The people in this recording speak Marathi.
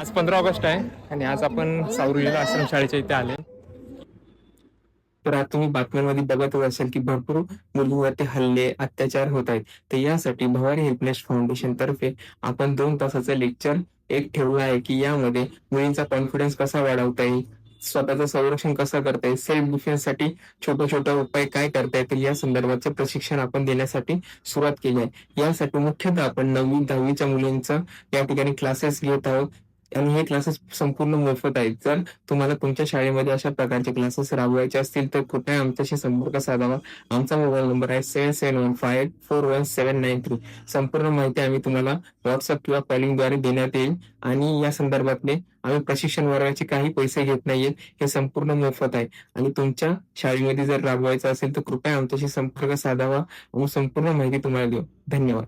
आज 15 ऑगस्ट आहे आणि आज आपण सावरीला आश्रम शाळेच्या इथे आले. तर आता तुम्ही बातम्यांमध्ये बघतच असाल की भरपूर मुलींवरती हल्ले, अत्याचार होत आहेत. तर यासाठी भवानी हेल्पनेस फाउंडेशन तर्फे आपण 2 तासाचं लेक्चर एक ठेवलं आहे की यामध्ये मुलींचा कॉन्फिडन्स कसा वाढवता येईल, स्वतःचं संरक्षण कसं करता येईल, सेल्फ डिफेन्ससाठी छोटे छोटे उपाय काय करता येतील या संदर्भाचं प्रशिक्षण आपण देण्यासाठी सुरुवात केली आहे. यासाठी मुख्यतः आपण 9वी-10वीच्या मुलींचं या ठिकाणी क्लासेस घेत आहोत आणि हे क्लासेस संपूर्ण मोफत आहेत. जर तुम्हाला तुमच्या शाळेमध्ये अशा प्रकारचे क्लासेस राबवायचे असतील तर कृपया आमच्याशी संपर्क साधावा. आमचा मोबाईल नंबर आहे 7715411793. संपूर्ण माहिती आम्ही तुम्हाला व्हॉट्सअप किंवा कॉलिंगद्वारे देण्यात येईल आणि या संदर्भातले आम्ही प्रशिक्षण वर्गाचे काही पैसे घेत नाहीये. हे संपूर्ण मोफत आहे आणि तुमच्या शाळेमध्ये जर राबवायचं असेल तर कृपया आमच्याशी संपर्क साधावा. आम्ही संपूर्ण माहिती तुम्हाला देऊ. धन्यवाद.